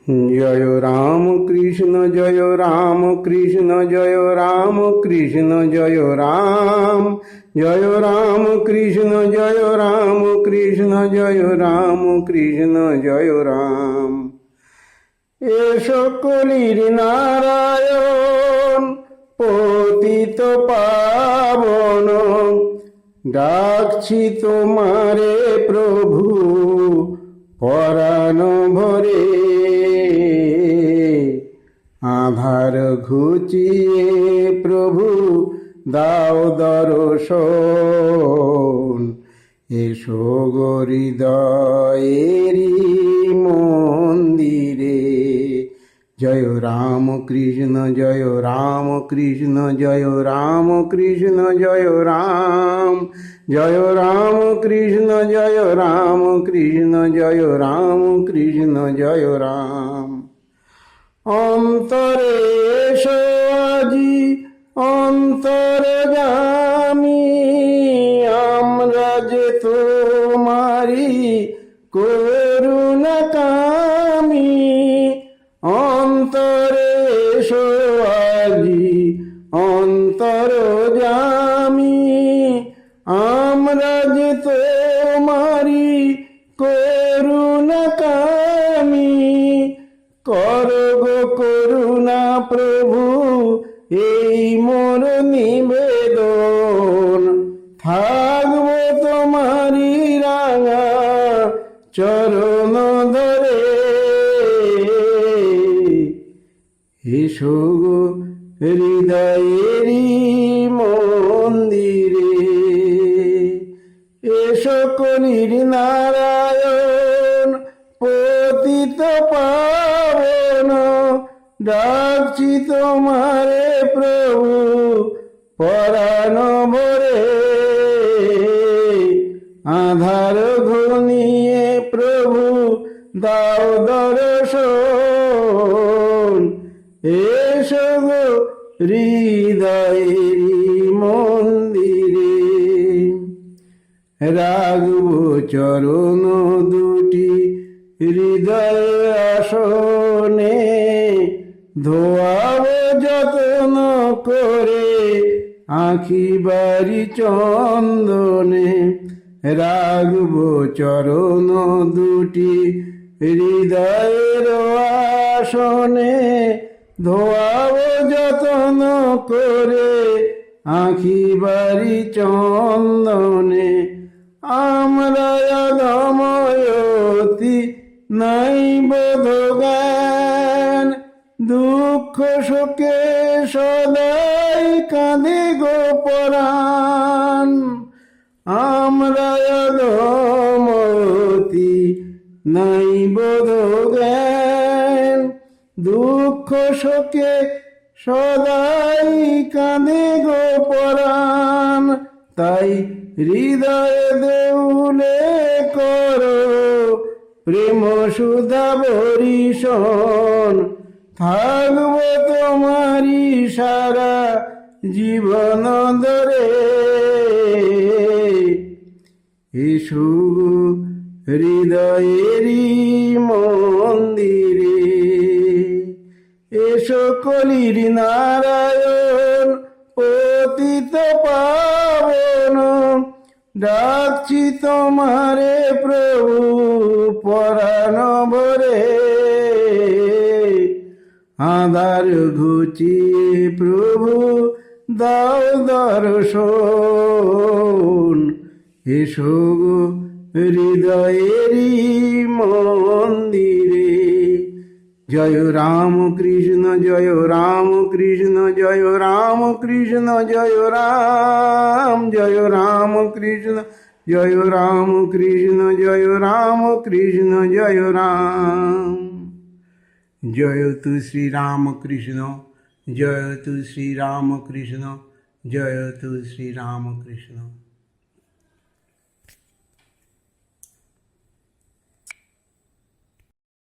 জয় রাম কৃষ্ণ জয় রাম কৃষ্ণ জয় রাম কৃষ্ণ জয় রাম জয় রাম কৃষ্ণ জয় রাম কৃষ্ণ জয় রাম কৃষ্ণ জয় রাম। এ সকলির নারায়ণ পতিত পাবন, ডাকছি তোমারে প্রভু পরাণ ভরে। আধার ঘুচিয়ে প্রভু দাও দর্শন, এসো গো হৃদয়েরি মন্দিরে। জয় রাম কৃষ্ণ জয় রাম কৃষ্ণ জয় রাম কৃষ্ণ জয় রাম জয় রাম কৃষ্ণ জয় রাম কৃষ্ণ জয় রাম কৃষ্ণ জয় রাম। অন্তরে এসো আজি অন্তর্যামী, আমরা যে তোমারি করুণা কামী। অন্তরে এসো আজি অন্তর্যামী, আমরা যে তোমারি করুণা কামী। করো গো করুণা প্রভু এই মোর নিবেদন, থাকবো তোমারি রাঙা চরণ ধরে। এসো গো হৃদয়েরি মন্দিরে। এসো কলির নারায়ণ পতিত পাবন, ডাকছি তোমারে প্রভু পরাণ ভরে। আধার ঘনিয়ে প্রভু দাও দর্শন, এসো গো হৃদয়েরি মন্দিরে। রাগব চরণ দুটি হৃদয় আসনে, ধোয়াব যত্ন করে আঁখি বাড়ি চন্দনে। রাগব চরণ দুটি হৃদয়ের আসনে, ধোয়াব যত্ন করে আঁখি বাড়ি চন্দনে। আমরা অধময়তি নাই বোধ জ্ঞান, দুঃখ শোকে সদাই কাঁদে গো পরাণ। আমরা অধময়তি নাই বোধ জ্ঞান, দুঃখ শোকে সদাই কাঁদে গো পরাণ। তাই হৃদয় দেউলে করো প্রেম সুধা বরিশন, থাকবো তোমারি সারা জীবন ধরে। এসো হৃদয়েরি মন্দিরে। এসো কলির নারায়ণ পতিত পাবন, ডাকছি তোমারে প্রভু পরাণ ভরে। আধার ঘুচিয়ে প্রভু দাও দর্শন, এসো গো হৃদয়েরি মন্দিরে। জয় রাম কৃষ্ণ জয় রাম কৃষ্ণ জয় রাম কৃষ্ণ জয় রাম জয় রাম কৃষ্ণ জয় রাম কৃষ্ণ জয় রাম কৃষ্ণ জয় রাম। জয় তু শ্রী রাম কৃষ্ণ, জয় তু শ্রী রাম কৃষ্ণ, জয় তু শ্রী রাম কৃষ্ণ।